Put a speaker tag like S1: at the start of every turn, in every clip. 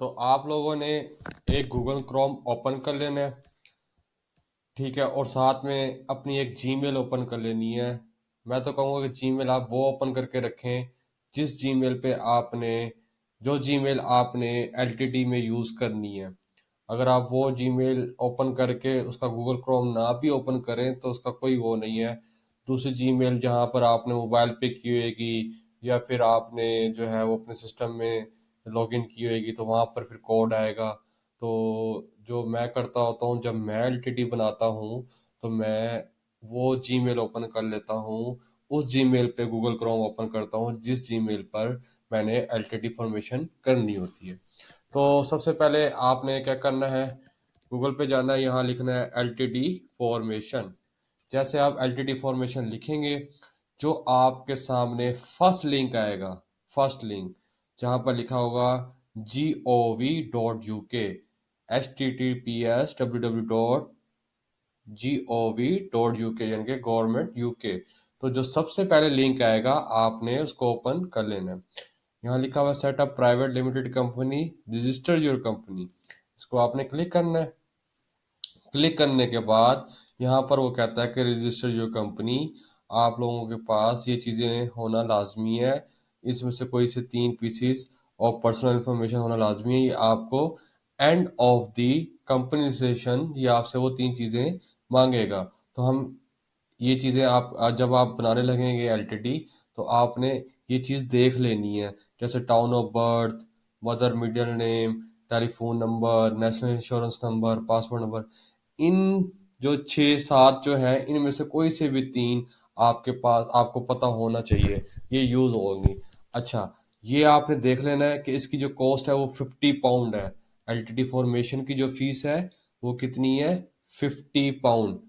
S1: तो आप लोगों ने एक गूगल क्रोम ओपन कर लेना है, ठीक है। और साथ में अपनी एक जीमेल ओपन कर लेनी है। मैं तो कहूँगा कि जीमेल आप वो ओपन करके रखें जिस जीमेल पे आपने जो जीमेल आपने एलटीडी में यूज़ करनी है। अगर आप वो जीमेल ओपन करके उसका गूगल क्रोम ना भी ओपन करें तो उसका कोई वो नहीं है। दूसरी जीमेल जहाँ पर आपने मोबाइल पे की होगी या फिर आपने जो है वो अपने सिस्टम में लॉगिन की होगी तो वहाँ पर फिर कोड आएगा। तो जो मैं करता होता हूँ जब मैं एलटीडी बनाता हूँ तो मैं वो जीमेल ओपन कर लेता हूँ। उस जीमेल पे गूगल क्रोम ओपन करता हूँ जिस जीमेल पर मैंने एलटीडी फॉर्मेशन करनी होती है। तो सबसे पहले आपने क्या करना है, गूगल पे जाना है, यहाँ लिखना है एलटीडी फॉर्मेशन। जैसे आप एलटीडी फॉर्मेशन लिखेंगे जो आपके सामने फर्स्ट लिंक आएगा, फर्स्ट लिंक जहाँ पर लिखा होगा gov.uk, https://www.gov.uk यानी कि गवर्नमेंट यूके। तो जो सबसे पहले लिंक आएगा आपने उसको ओपन कर लेना है। यहाँ लिखा हुआ setup private limited company, register your company, इसको आपने क्लिक करना है। क्लिक करने के बाद यहाँ पर वो कहता है कि रजिस्टर योर कंपनी। आप लोगों के पास ये चीज़ें होना लाजमी है। इसमें से कोई से 3 पीसीस और पर्सनल इंफॉर्मेशन होना लाजमी है। ये आपको end of the company registration ये आपसे वो 3 चीज़ें मांगेगा। तो हम ये चीज़ें आप जब आप बनाने लगेंगे एलटीडी तो आपने ये चीज़ देख लेनी है, जैसे town of birth, mother middle name, telephone number, national insurance number, passport number. इन जो 6-7 जो है इनमें से कोई से भी 3 आपके पास आपको पता होना चाहिए, ये यूज़ होंगी। अच्छा, ये आपने देख लेना है कि इसकी जो कॉस्ट है वो 50 पाउंड है। एलटीडी फॉर्मेशन की जो फीस है वो कितनी है, 50 पाउंड।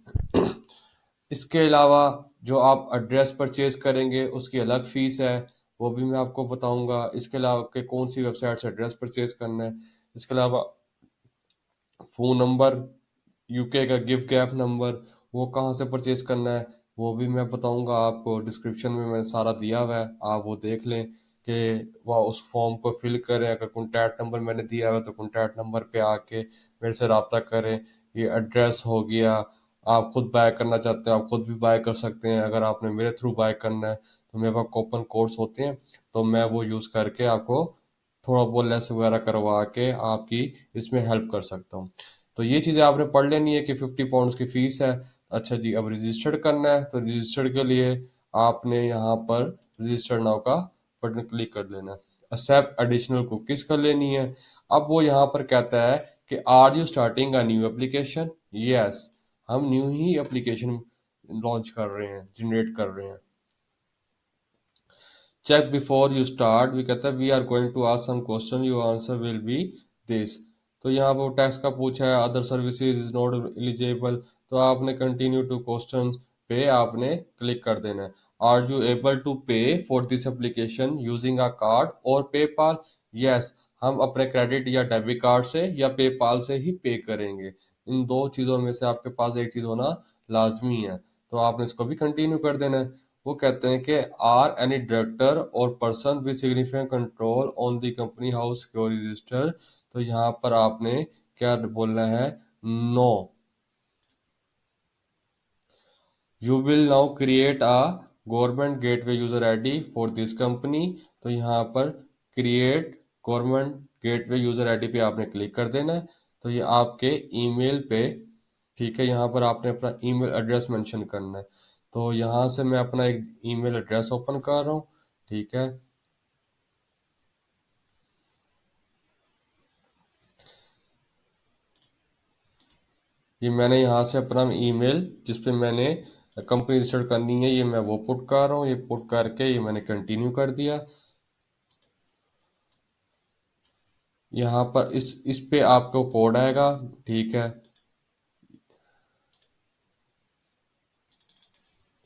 S1: इसके अलावा जो आप एड्रेस परचेज करेंगे उसकी अलग फीस है, वो भी मैं आपको बताऊंगा। इसके अलावा कि कौन सी वेबसाइट से एड्रेस परचेज करना है। इसके अलावा फ़ोन नंबर, यूके का गिफ्ट गैप नंबर, वो कहाँ से परचेज करना है वो भी मैं बताऊंगा आपको। डिस्क्रिप्शन में मैंने सारा दिया हुआ है, आप वो देख लें कि वह उस फॉर्म को फिल करें। अगर कॉन्टैक्ट नंबर मैंने दिया हुआ है तो कॉन्टैक्ट नंबर पे आके मेरे से रब्ता करें। ये एड्रेस हो गया। आप खुद बाय करना चाहते हैं आप खुद भी बाय कर सकते हैं। अगर आपने मेरे थ्रू बाय करना है तो मेरे पास कूपन कोड्स होते हैं, तो मैं वो यूज़ करके आपको थोड़ा बहुत लेस वगैरह करवा के आपकी इसमें हेल्प कर सकता हूँ। तो ये चीज़ें आपने पढ़ लेनी है कि 50 पाउंड की फ़ीस है। अच्छा जी, अब रजिस्टर्ड करना है तो रजिस्टर्ड के लिए आपने यहाँ पर रजिस्टर्ड नाउ का बटन क्लिक कर देना है। एक्सेप्ट एडिशनल कुकीज कर लेनी है। अब वो यहाँ पर कहता है कि are you starting a new application. Yes, हम न्यू ही एप्लीकेशन लॉन्च कर रहे हैं, जनरेट कर रहे हैं। चेक बिफोर यू स्टार्ट, भी कहता है we are going to ask some question, your answer will be this. तो यहाँ पर टैक्स का पूछा है, other services is not eligible, तो आपने कंटिन्यू टू क्वेश्चन पे आपने क्लिक कर देना है। आर यू एबल टू पे for this application using a card और पेपाल। यस, हम अपने क्रेडिट या डेबिट कार्ड से या पेपाल से ही पे करेंगे। इन दो चीज़ों में से आपके पास एक चीज़ होना लाजमी है, तो आपने इसको भी कंटिन्यू कर देना है। वो कहते हैं कि आर एनी डायरेक्टर और person with significant control on the company house security register, तो यहाँ पर आपने क्या बोलना है, no. You will now create a government gateway user ID for this company, तो यहाँ पर create government gateway user ID पे आपने क्लिक कर देना है। तो ये आपके ईमेल पे, ठीक है, यहाँ पर आपने अपना ईमेल एड्रेस मेंशन करना है। तो यहाँ से मैं अपना एक ईमेल एड्रेस ओपन कर रहा हूँ, ठीक है। ये मैंने यहाँ से अपना ईमेल जिस पे मैंने कंपनी रजिस्टर करनी है ये मैं वो पुट कर रहा हूँ। ये पुट करके ये मैंने कंटिन्यू कर दिया। यहाँ पर इस पे आपको कोड आएगा, ठीक है।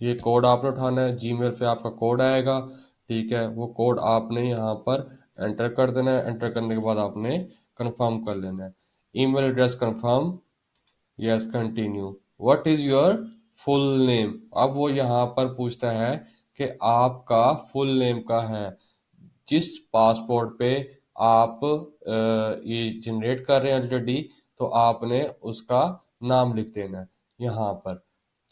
S1: ये कोड आपने उठाना है, जीमेल पे आपका कोड आएगा, ठीक है। वो कोड आपने यहाँ पर एंटर कर देना है। एंटर करने के बाद आपने कंफर्म कर लेना है। Email address confirm, yes continue. What is your full name, अब वो यहाँ पर पूछता है कि आपका फुल नेम का है जिस पासपोर्ट पे आप ये जनरेट कर रहे हैं ऑलरेडी, तो आपने उसका नाम लिख देना है यहाँ पर।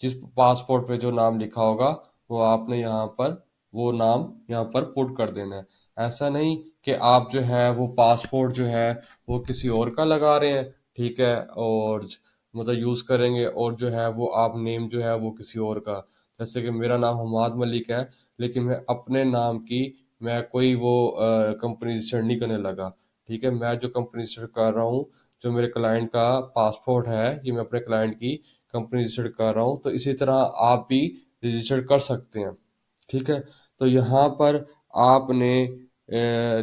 S1: जिस पासपोर्ट पे जो नाम लिखा होगा वो आपने यहाँ पर वो नाम यहाँ पर पुट कर देना है। ऐसा नहीं कि आप जो है वो पासपोर्ट जो है वो किसी और का लगा रहे हैं, ठीक है, और मतलब यूज करेंगे, और जो है वो आप नेम जो है वो किसी और का, जैसे कि मेरा नाम हमाद मलिक है, लेकिन मैं अपने नाम की मैं कोई वो कंपनी रजिस्टर नहीं करने लगा, ठीक है। मैं जो कंपनी रजिस्टर कर रहा हूँ, जो मेरे क्लाइंट का पासपोर्ट है, ये मैं अपने क्लाइंट की कंपनी रजिस्टर कर रहा हूँ, तो इसी तरह आप भी रजिस्टर कर सकते हैं, ठीक है। तो यहाँ पर आपने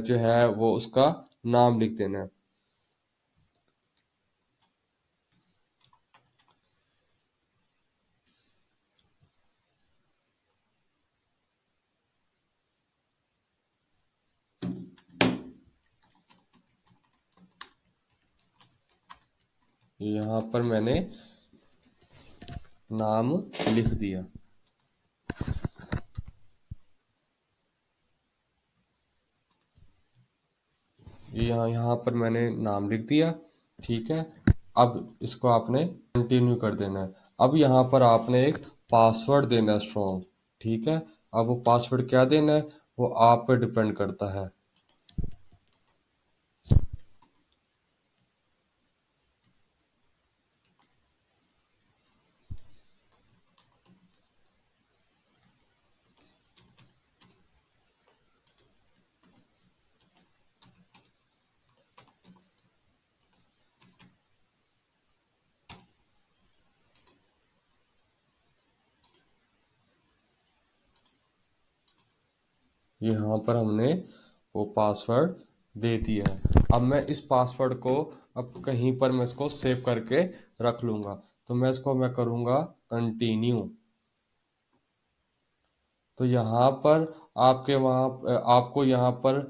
S1: जो है वो उसका नाम लिख देना है। यहाँ पर मैंने नाम लिख दिया। यहाँ यहाँ पर मैंने नाम लिख दिया, ठीक है। अब इसको आपने कंटिन्यू कर देना है। अब यहाँ पर आपने एक पासवर्ड देना है स्ट्रॉन्ग, ठीक है। अब वो पासवर्ड क्या देना है वो आप पे डिपेंड करता है। यहाँ पर हमने वो पासवर्ड दे दिया है। अब मैं इस पासवर्ड को अब कहीं पर मैं इसको सेव करके रख लूँगा। तो मैं करूँगा कंटिन्यू। तो यहाँ पर आपके वहाँ आपको यहाँ पर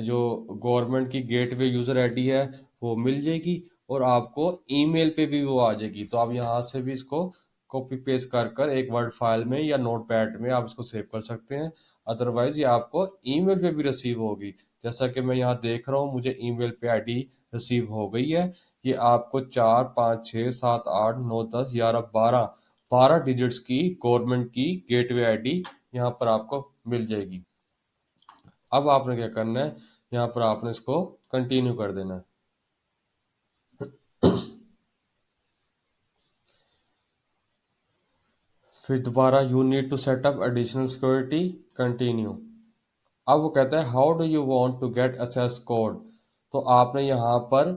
S1: जो गवर्नमेंट की गेटवे यूज़र आईडी है वो मिल जाएगी, और आपको ईमेल पे भी वो आ जाएगी। तो आप यहाँ से भी इसको कॉपी पेस्ट कर कर एक वर्ड फाइल में या नोटपैड में आप इसको सेव कर सकते हैं। अदरवाइज ये आपको ईमेल पे भी रिसीव होगी। जैसा कि मैं यहाँ देख रहा हूँ मुझे ईमेल पे आईडी रिसीव हो गई है। ये आपको 4 5 6 7 8 9 10 11 12 12 डिजिट्स की गवर्नमेंट की गेटवे आईडी यहाँ पर आपको मिल जाएगी। अब आपने क्या करना है, यहाँ पर आपने इसको कंटिन्यू कर देना है। फिर दोबारा you need to setup additional security, continue. अब वो कहता है how do you want to get access code. तो आपने यहाँ पर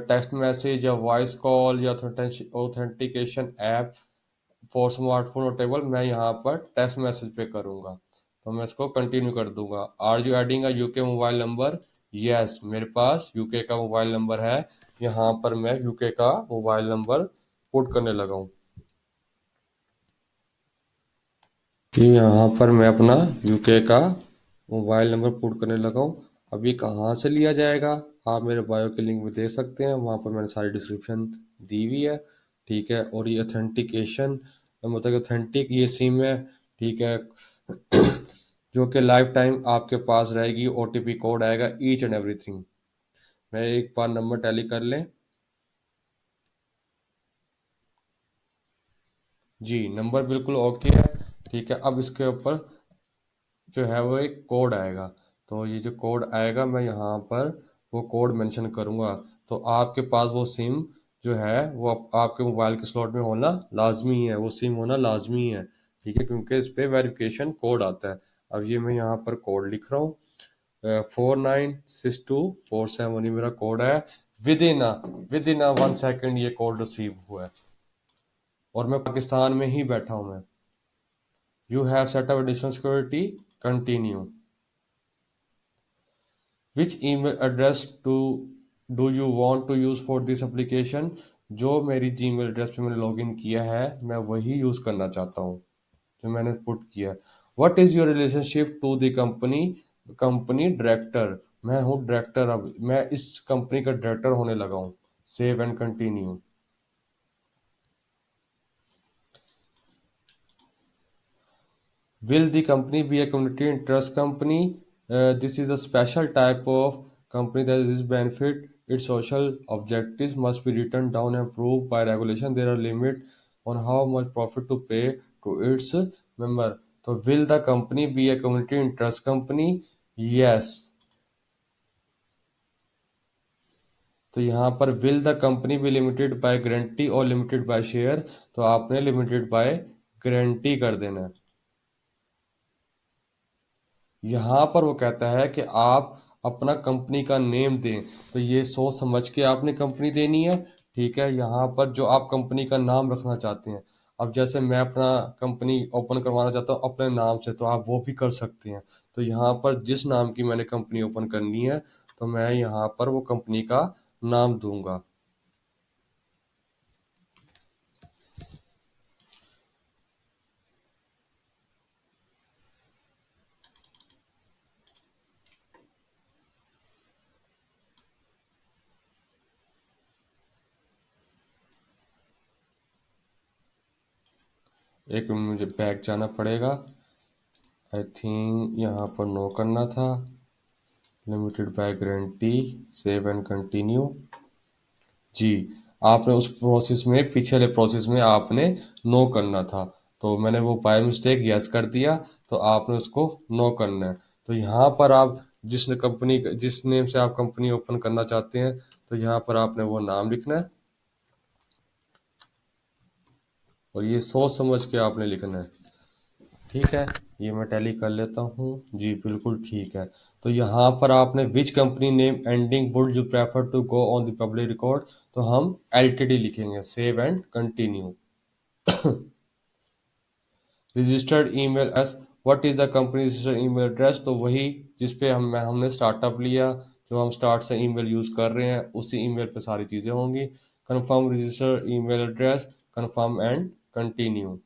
S1: टेक्स्ट मैसेज या वॉइस कॉल या ऑथेंटिकेशन ऐप फॉर स्मार्टफोन और टेबल, मैं यहाँ पर टेक्स्ट मैसेज पे करूँगा। तो मैं इसको कंटिन्यू कर दूंगा। Are you adding a UK mobile number, yes मेरे पास यूके का मोबाइल नंबर है। यहाँ पर मैं यूके का मोबाइल नंबर पुट करने लगा हूँ। कि यहाँ पर मैं अपना यूके का मोबाइल नंबर पुट करने लगा हूँ। अब ये कहाँ से लिया जाएगा आप मेरे बायो के लिंक में देख सकते हैं, वहाँ पर मैंने सारी डिस्क्रिप्शन दी हुई है, ठीक है। और ये ऑथेंटिकेशन मतलब ऑथेंटिक ये सिम है, ठीक है, जो कि लाइफ टाइम आपके पास रहेगी। ओटीपी कोड आएगा ईच एंड एवरीथिंग। मैं एक बार नंबर टैली कर लें। जी नंबर बिल्कुल ओके है, ठीक है। अब इसके ऊपर जो है वो एक कोड आएगा। तो ये जो कोड आएगा मैं यहाँ पर वो कोड मेंशन करूँगा। तो आपके पास वो सिम जो है वो आपके मोबाइल के स्लॉट में होना लाजमी है, वो सिम होना लाजमी है, ठीक है, क्योंकि इस पे वेरिफिकेशन कोड आता है। अब ये मैं यहाँ पर कोड लिख रहा हूँ, 496247 ये मेरा कोड है। विद इन 1 सेकेंड ये कोड रिसीव हुआ है, और मैं पाकिस्तान में ही बैठा हूँ मैं। You have set up additional security, continue. Which email address do you want to use for this application. जो मेरी जीमेल एड्रेस पे मैंने लॉगिन किया है मैं वही यूज़ करना चाहता हूँ जो मैंने पुट किया। What is your relationship to the company, company director. मैं हूँ डायरेक्टर, अब मैं इस कंपनी का डायरेक्टर होने लगा हूँ। Save and continue. Will the company be a community interest company? This is a special type of company that is benefit its social objectives must be written down and approved by regulation. There are limits on how much profit to pay to its member. So will the company be a community interest company? Yes. तो यहाँ पर will the company be limited by guarantee और limited by share, तो आपने limited by guarantee कर देना है। यहाँ पर वो कहता है कि आप अपना कंपनी का नेम दें, तो ये सोच समझ के आपने कंपनी देनी है। ठीक है, यहाँ पर जो आप कंपनी का नाम रखना चाहते हैं, अब जैसे मैं अपना कंपनी ओपन करवाना चाहता हूँ अपने नाम से, तो आप वो भी कर सकते हैं। तो यहाँ पर जिस नाम की मैंने कंपनी ओपन करनी है, तो मैं यहाँ पर वो कंपनी का नाम दूंगा। एक मिनट, मुझे बैक जाना पड़ेगा। आई थिंक यहाँ पर नो करना था। Limited by guarantee, save and continue. जी, आपने उस प्रोसेस में, पिछले प्रोसेस में आपने नो करना था, तो मैंने वो बाय मिस्टेक यस कर दिया, तो आपने उसको नो करना है। तो यहाँ पर आप जिस नेम से आप कंपनी ओपन करना चाहते हैं, तो यहाँ पर आपने वो नाम लिखना है और ये सोच समझ के आपने लिखना है। ठीक है, ये मैं टैली कर लेता हूँ। जी बिल्कुल ठीक है। तो यहाँ पर आपने which company name ending would you prefer to go on the public record, तो हम एलटीडी लिखेंगे, save and continue. Registered email s, what is the company registered email address, तो वही जिस पे हमने स्टार्टअप लिया, जो हम स्टार्ट से ईमेल यूज कर रहे हैं, उसी ईमेल पे सारी चीजें होंगी। Confirm registered email address, confirm and continue.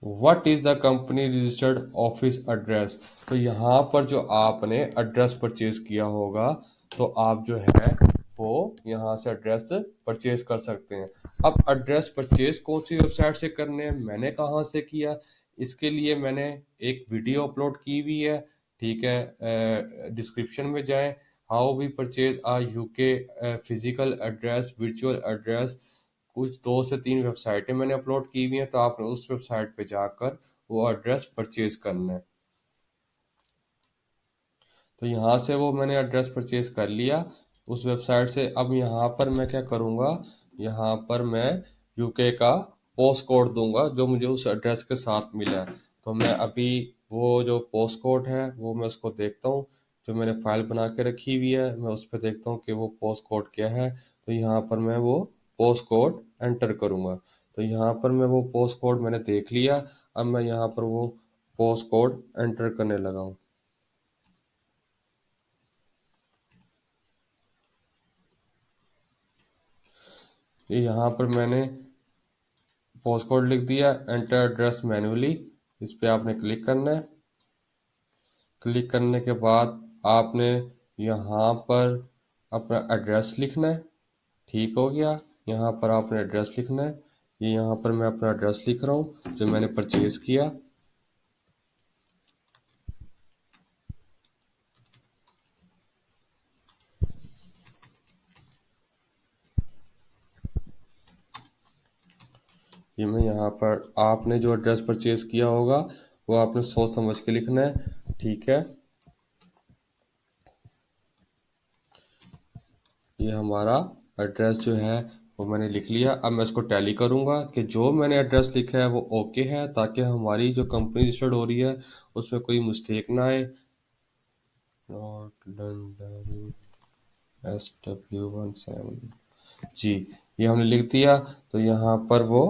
S1: What is the company registered office address, तो यहाँ पर जो आपने एड्रेस परचेज किया होगा, तो आप जो है वो यहाँ से एड्रेस परचेज कर सकते हैं। अब एड्रेस परचेज कौन सी वेबसाइट से करने हैं, मैंने कहाँ से किया, इसके लिए मैंने एक वीडियो अपलोड की हुई है। ठीक है, डिस्क्रिप्शन में जाएं, how we purchase a UK physical address, virtual address, कुछ 2 से 3 वेबसाइटें मैंने अपलोड की हुई हैं, तो आपने उस वेबसाइट पे जाकर वो एड्रेस परचेज करना है। तो यहाँ से वो मैंने एड्रेस परचेज कर लिया उस वेबसाइट से। अब यहाँ पर मैं क्या करूँगा, यहाँ पर मैं यूके का पोस्ट कोड दूंगा जो मुझे उस एड्रेस के साथ मिला है। तो मैं अभी वो जो पोस्ट कोड है वो मैं उसको देखता हूँ, जो मैंने फाइल बना के रखी हुई है, मैं उस पर देखता हूँ कि वो पोस्ट कोड क्या है। तो यहाँ पर मैं वो पोस्ट कोड एंटर करूँगा। तो यहाँ पर मैं वो पोस्ट कोड मैंने देख लिया। अब मैं यहाँ पर वो पोस्ट कोड एंटर करने लगा हूँ। ये यहाँ पर मैंने पोस्ट कोड लिख दिया, एंटर एड्रेस मैन्युअली, इस पे आपने क्लिक करना है। क्लिक करने के बाद आपने यहाँ पर अपना एड्रेस लिखना है। ठीक हो गया, यहाँ पर आपने एड्रेस लिखना है। ये यहाँ पर मैं अपना एड्रेस लिख रहा हूँ जो मैंने परचेज किया। ये मैं यहाँ पर, आपने जो एड्रेस परचेज किया होगा वो आपने सोच समझ के लिखना है। ठीक है, ये हमारा एड्रेस जो है वो मैंने लिख लिया। अब मैं इसको टैली करूंगा कि जो मैंने एड्रेस लिखा है वो ओके है, ताकि हमारी जो कंपनी रजिस्टर्ड हो रही है उसमें कोई मिस्टेक ना आए। नॉट लंदन SW17, जी ये हमने लिख दिया। तो यहाँ पर वो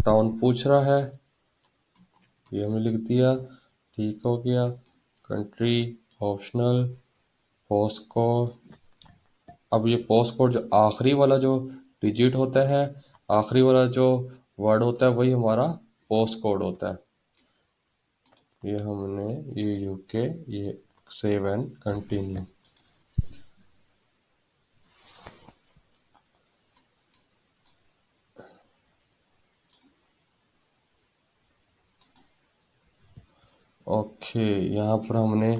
S1: टाउन पूछ रहा है, ये हमने लिख दिया। ठीक हो गया। Country optional, post code. अब ये पोस्ट कोड जो आखिरी वाला जो डिजिट होता है, आखिरी वाला जो वर्ड होता है, वही हमारा पोस्ट कोड होता है। ये हमने, ये यूके, ये सेव एंड कंटिन्यू। ओके, यहाँ पर हमने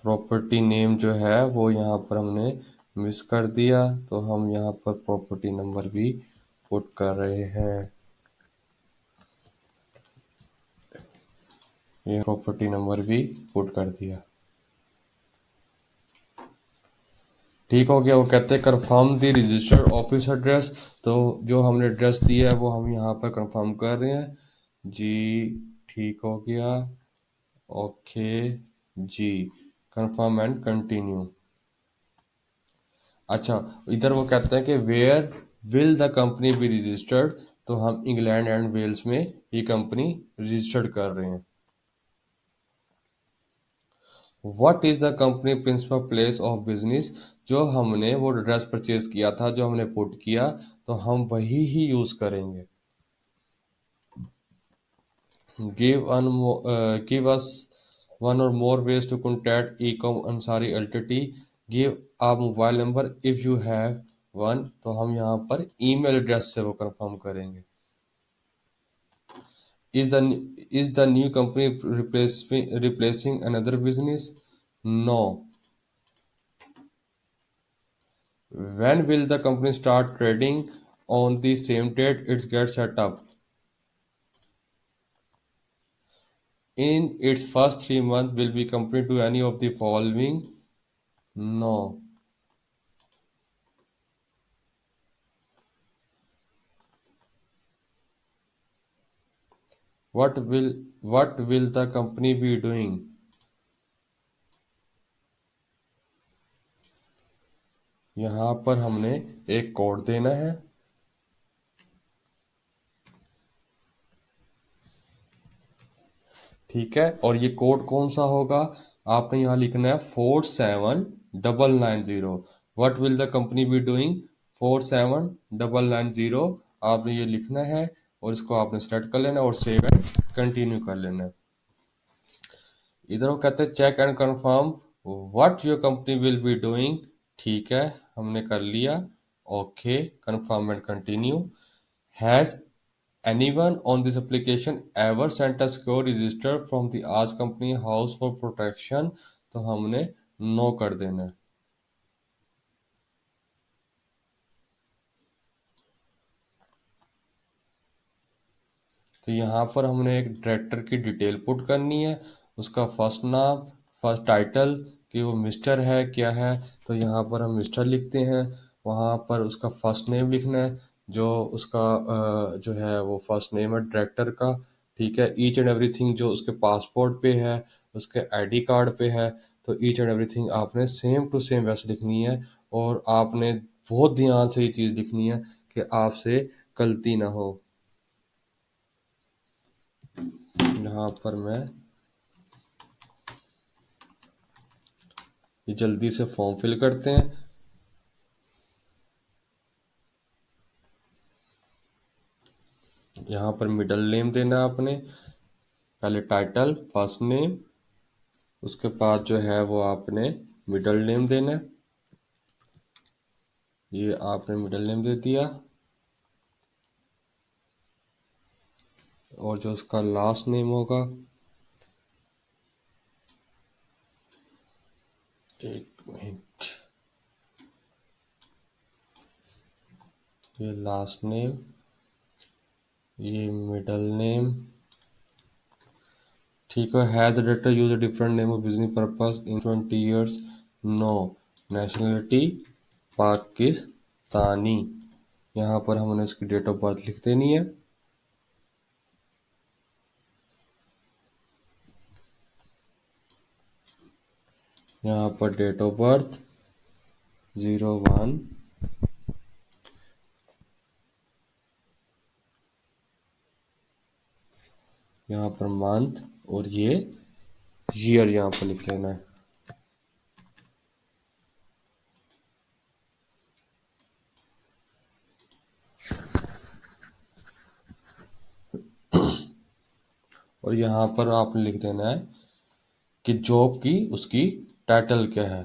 S1: प्रॉपर्टी नेम जो है वो यहाँ पर हमने मिस कर दिया, तो हम यहाँ पर प्रॉपर्टी नंबर भी पुट कर रहे हैं। ये प्रॉपर्टी नंबर भी पुट कर दिया। ठीक हो गया। वो कहते हैं confirm the registered office address, तो जो हमने एड्रेस दिया है वो हम यहाँ पर कंफर्म कर रहे हैं जी। ठीक हो गया। ओके जी, कंफर्म एंड कंटिन्यू। अच्छा, इधर वो कहते हैं कि where will the company be registered, तो हम इंग्लैंड एंड वेल्स में ये कंपनी रजिस्टर्ड कर रहे हैं। What is the company principal place of business, जो हमने वो एड्रेस परचेज किया था, जो हमने पुट किया, तो हम वही ही यूज करेंगे। Give us one or more ways to contact Ecom Ansari Ltd. Give a mobile number if you have one, तो हम यहाँ पर ईमेल एड्रेस से वो कंफर्म करेंगे। Is the new company replacing another business? No. When will the company start trading? On the same date it gets set up. In its first 3 months, will be company to any of the following? No. What will the company be doing? यहाँ पर हमने एक code देना है। ठीक है, और ये कोड कौन सा होगा? आपने यहाँ लिखना है 47990। What will the company be doing? 47990 आपने ये लिखना है, और इसको आपने सेलेक्ट कर लेना और सेव एंड कंटिन्यू कर लेना है। इधर वो कहते हैं check and confirm what your company will be doing. ठीक है, हमने कर लिया। Okay, confirm and continue. Has anyone on this application ever sent a secure register from the आज कंपनी हाउस फॉर प्रोटेक्शन, तो हमने नो कर देना है। तो यहाँ पर हमने एक डायरेक्टर की डिटेल पुट करनी है, उसका फर्स्ट नाम, फर्स्ट टाइटल, कि वो मिस्टर है क्या है, तो यहाँ पर हम मिस्टर लिखते हैं। वहाँ पर उसका फर्स्ट नेम लिखना है, जो उसका जो है वो फर्स्ट नेम है डायरेक्टर का। ठीक है, ईच एंड एवरीथिंग जो उसके पासपोर्ट पे है, उसके आईडी कार्ड पे है, तो ईच एंड एवरीथिंग आपने सेम टू सेम वैसे लिखनी है। और आपने बहुत ध्यान से ये चीज़ लिखनी है कि आपसे गलती ना हो। यहाँ पर मैं ये जल्दी से फॉर्म फिल करते हैं। यहाँ पर मिडल नेम देना है आपने, पहले टाइटल फर्स्ट नेम, उसके बाद जो है वो आपने मिडल नेम देना है। ये आपने मिडल नेम दे दिया, और जो उसका लास्ट नेम होगा, एक मिनट, ये लास्ट नेम, ये मिडल नेम। ठीक है, has the data use a different name of business purpose in 20 years? No. Nationality Pakistani. यहाँ पर हमने इसकी डेट ऑफ बर्थ लिख देनी है। यहाँ पर डेट ऑफ बर्थ 01, यहाँ पर मंथ, और ये ईयर यहाँ पर लिख लेना है। और यहाँ पर आपने लिख देना है कि जॉब की उसकी टाइटल क्या है।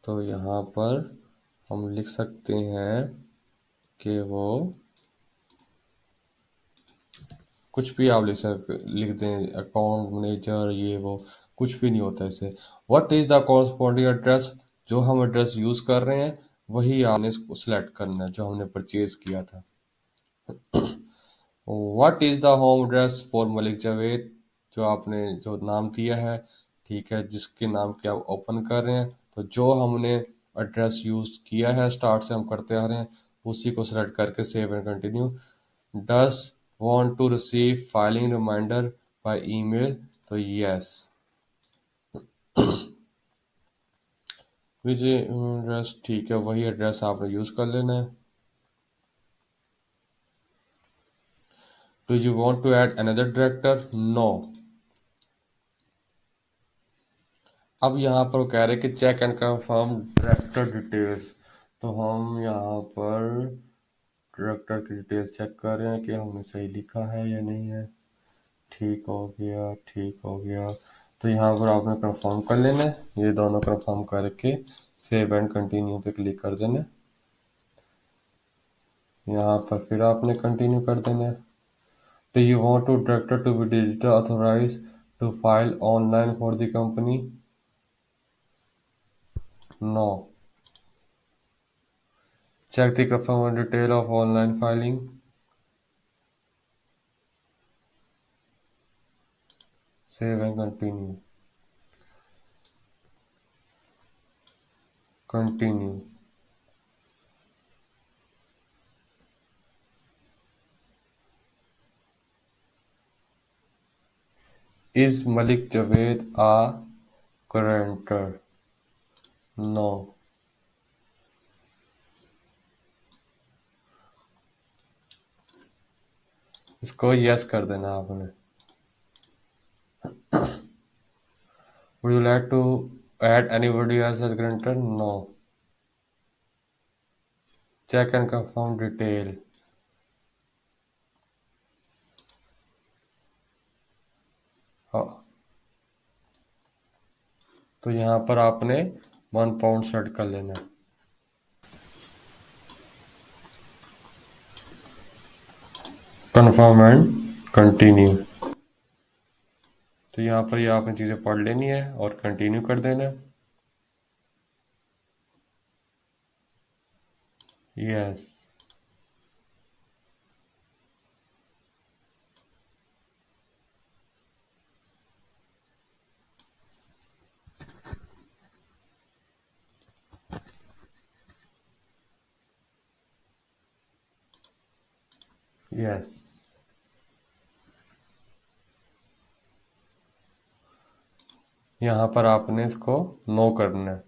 S1: तो यहाँ पर हम लिख सकते हैं कि वो कुछ भी आप लिख दें, अकाउंट मैनेजर, ये वो, कुछ भी नहीं होता इससे। What is the corresponding address, जो हम एड्रेस यूज कर रहे हैं वही आपने इसको सिलेक्ट करना है जो हमने परचेज किया था। What is the home address for Malik Javed, जो आपने जो नाम दिया है, ठीक है, जिसके नाम के आप ओपन कर रहे हैं, तो जो हमने एड्रेस यूज किया है स्टार्ट से हम करते आ रहे हैं उसी को सिलेक्ट करके save and continue. Does want to receive filing reminder by email, तो यस। विजय एड्रेस, ठीक है, वही एड्रेस आपने यूज कर लेना है। Do you want to add another director, no. अब यहाँ पर वो कह रहे हैं कि check and confirm director details, तो हम यहाँ पर डायरेक्टर की डिटेल चेक कर रहे हैं कि हमने सही लिखा है या नहीं है। ठीक हो गया, ठीक हो गया। तो यहाँ पर आपने कंफर्म कर लेना है, ये दोनों कंफर्म करके सेव एंड कंटिन्यू पे क्लिक कर देना है। यहाँ पर फिर आपने कंटिन्यू कर देना है। Do you want to director to be digital authorized to file online for the company? No. Check the confirm detail of online filing. Save and continue. Continue. Is Malik Javed a guarantor? No. इसको yes कर देना आपने। Would you like to add anybody else as guarantor? No. Check and confirm detail. हाँ, तो यहाँ पर आपने £1 set कर लेना है। Confirm and continue. तो यहाँ पर ये आपने चीज़ें पढ़ लेनी है और कंटिन्यू कर देना है। Yes, yes. यहाँ पर आपने इसको नो करना है।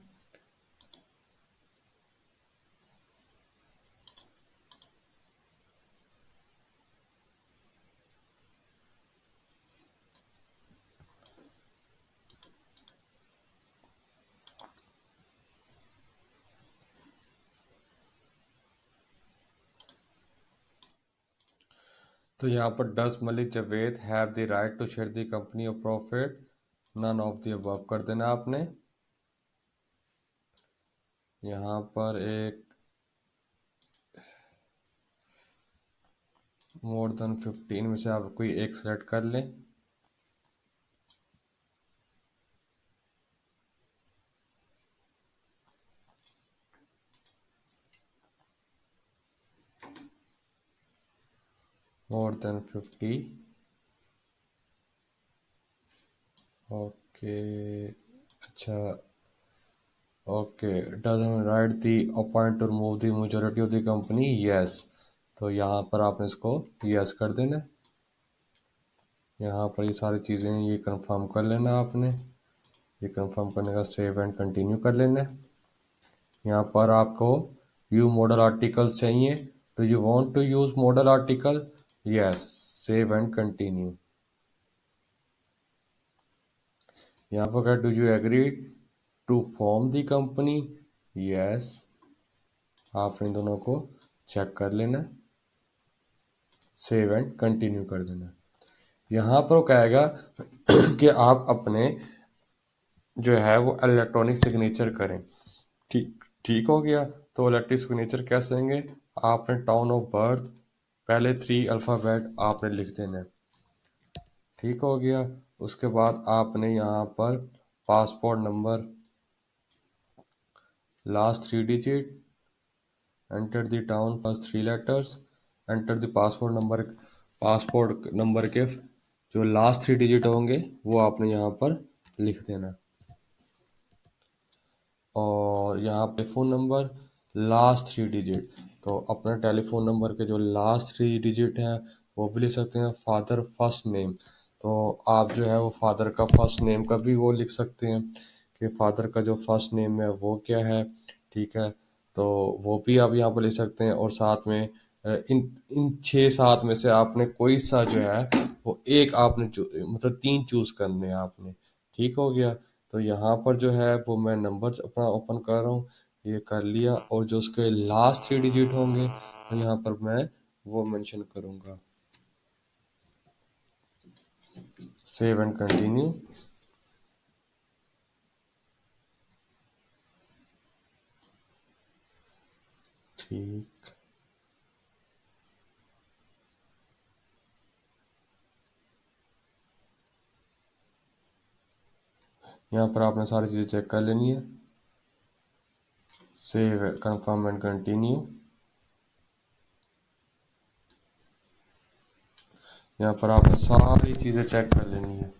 S1: तो यहाँ पर does Malik Javed have the right to share the company of profit, none of the above कर देना आपने। यहाँ पर एक मोर देन 15 में से आप कोई एक सेलेक्ट कर लें। मोर देन 50, ओके, अच्छा, okay. Doesn't right the upon two remove the majority of the company, yes. तो यहाँ पर आपने इसको यस कर देना है। यहाँ पर ये सारी चीज़ें ये कंफर्म कर लेना आपने। ये कंफर्म करने का सेव एंड कंटिन्यू कर लेना है। यहाँ पर आपको व्यू मॉडल आर्टिकल्स चाहिए। Do you want to use model article, yes, save and continue. यहाँ पर do you agree to form the company, yes. आप इन दोनों को चेक कर लेना, सेव एंड कंटिन्यू कर देना। यहाँ पर वो कहेगा कि आप अपने जो है वो इलेक्ट्रॉनिक सिग्नेचर करें। ठीक ठीक हो गया। तो इलेक्ट्रिक सिग्नेचर कैसे देंगे, आपने टाउन ऑफ बर्थ पहले 3 अल्फ़ाबेट आपने लिख देना है। ठीक हो गया। उसके बाद आपने यहाँ पर passport number, last 3 digit, enter the town first 3 letters, enter the passport number के जो लास्ट 3 डिजिट होंगे वो आपने यहाँ पर लिख देना। और यहाँ पे फ़ोन नंबर, लास्ट 3 डिजिट, तो अपने टेलीफोन नंबर के जो लास्ट 3 डिजिट हैं वो भी लिख सकते हैं। फादर फर्स्ट नेम, तो आप जो है वो फादर का फर्स्ट नेम का भी वो लिख सकते हैं कि फादर का जो फर्स्ट नेम है वो क्या है। ठीक है, तो वो भी आप यहाँ पर लिख सकते हैं। और साथ में इन इन 6-7 में से आपने कोई सा जो है वो एक आपने मतलब 3 चूज करने हैं आपने। ठीक हो गया। तो यहाँ पर जो है वो मैं नंबर अपना ओपन कर रहा हूँ, ये कर लिया। और जो उसके लास्ट 3 डिजिट होंगे तो यहाँ पर मैं वो मेंशन करूँगा। Save and continue. ठीक, यहाँ पर आपने सारी चीज़ें चेक कर लेनी है। Save, confirm and continue. यहाँ पर आपने सारी चीज़ें चेक कर लेनी है।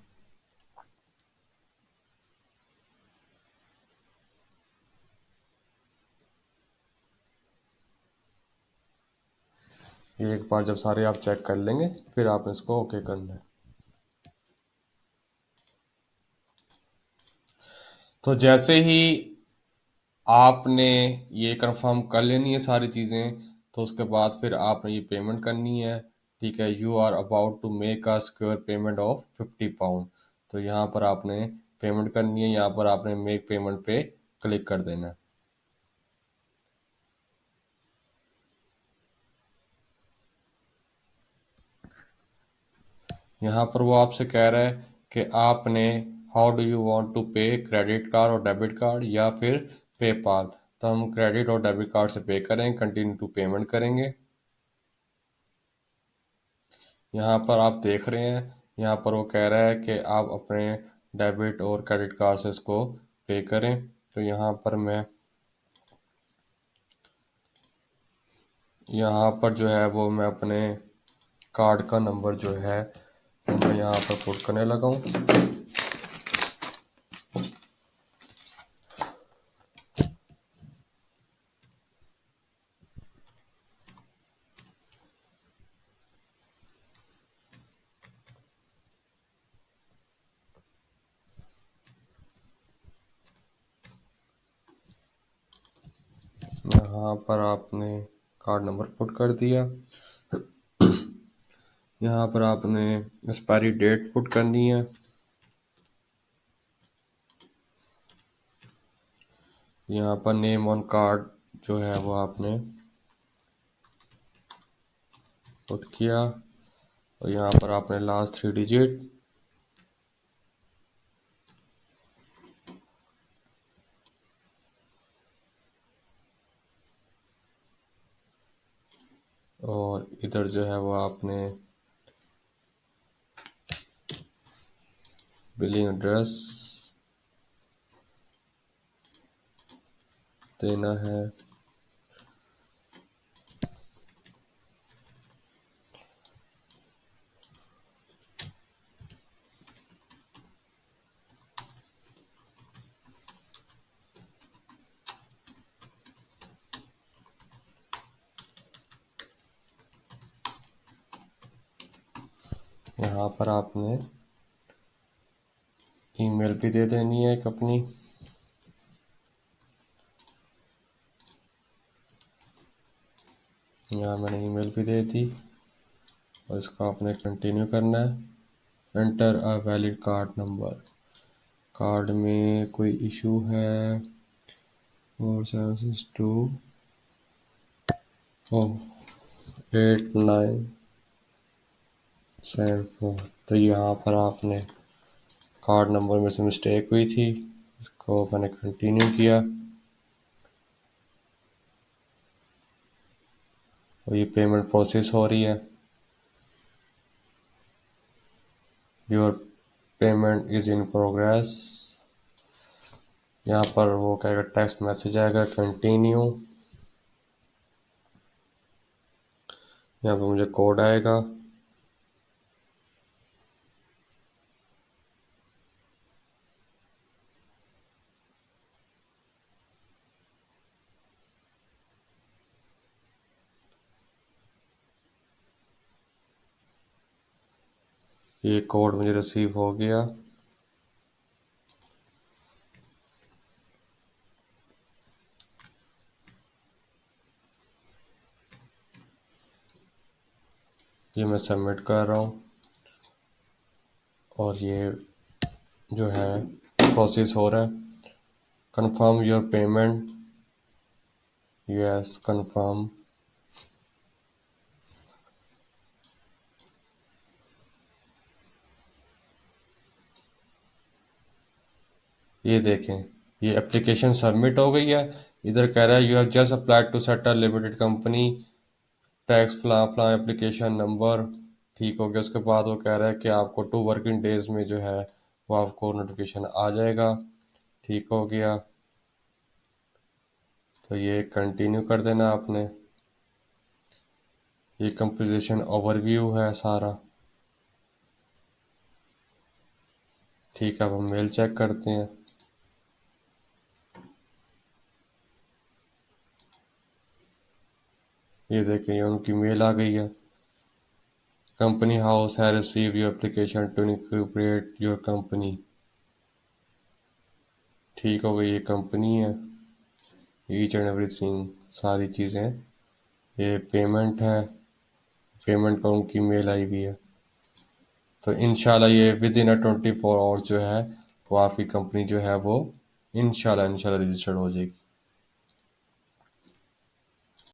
S1: ये एक बार जब सारे आप चेक कर लेंगे फिर आपने इसको ओके करना है। तो जैसे ही आपने ये कंफर्म कर लेनी है सारी चीज़ें, तो उसके बाद फिर आपने ये पेमेंट करनी है। ठीक है, you are about to make a secure payment of £50। तो यहाँ पर आपने पेमेंट करनी है, यहाँ पर आपने मेक पेमेंट पे क्लिक कर देना है। यहाँ पर वो आपसे कह रहा है कि आपने how do you want to pay, credit card और डेबिट कार्ड या फिर पेपाल। तो हम क्रेडिट और डेबिट कार्ड से पे करेंगे, कंटिन्यू टू पेमेंट करेंगे। यहाँ पर आप देख रहे हैं, यहाँ पर वो कह रहा है कि आप अपने डेबिट और क्रेडिट कार्ड से इसको पे करें। तो यहाँ पर जो है वो मैं अपने कार्ड का नंबर जो है वो मैं यहाँ पर पुट करने लगा हूँ। यहाँ पर आपने कार्ड नंबर पुट कर दिया। यहाँ पर आपने एक्सपायरी डेट पुट करनी है। यहाँ पर नेम ऑन कार्ड जो है वो आपने पुट किया। और यहाँ पर आपने लास्ट 3 डिजिट, और इधर जो है वो आपने बिलिंग एड्रेस देना है। यहाँ पर आपने ईमेल भी दे देनी है एक अपनी। यहाँ मैंने ईमेल भी दे दी और इसको आपने कंटिन्यू करना है। Enter a valid card number, card में कोई इशू है 4762 8974। तो यहाँ पर आपने कार्ड नंबर में से मिस्टेक हुई थी, इसको मैंने कंटिन्यू किया और ये पेमेंट प्रोसेस हो रही है। Your payment is in progress. यहाँ पर वो कहेगा टेक्स्ट मैसेज आएगा कंटिन्यू। यहाँ पे मुझे कोड आएगा। ये कोड मुझे रिसीव हो गया। ये मैं सबमिट कर रहा हूँ और ये जो है प्रोसेस हो रहा है। Confirm your payment. Yes confirm. ये देखें, ये एप्लीकेशन सबमिट हो गई है। इधर कह रहा है you have just applied to set a limited company, tax फला फला एप्लीकेशन नंबर। ठीक हो गया। उसके बाद वो कह रहा है कि आपको 2 वर्किंग डेज में जो है वो आपको नोटिफिकेशन आ जाएगा। ठीक हो गया। तो ये कंटिन्यू कर देना आपने। ये कंपोजिशन ओवरव्यू है सारा। ठीक है, अब हम मेल चेक करते हैं। ये देखें, ये उनकी मेल आ गई है। कंपनी हाउस है receive your application to incorporate your company. ठीक हो गई। ये कंपनी है, ईच एंड एवरीथिंग सारी चीज़ें। ये पेमेंट है, पेमेंट का उनकी मेल आई हुई है। तो इंशाल्लाह ये विद इन 24 आवर जो है वो आपकी कंपनी जो है वो इंशाल्लाह रजिस्टर्ड हो जाएगी।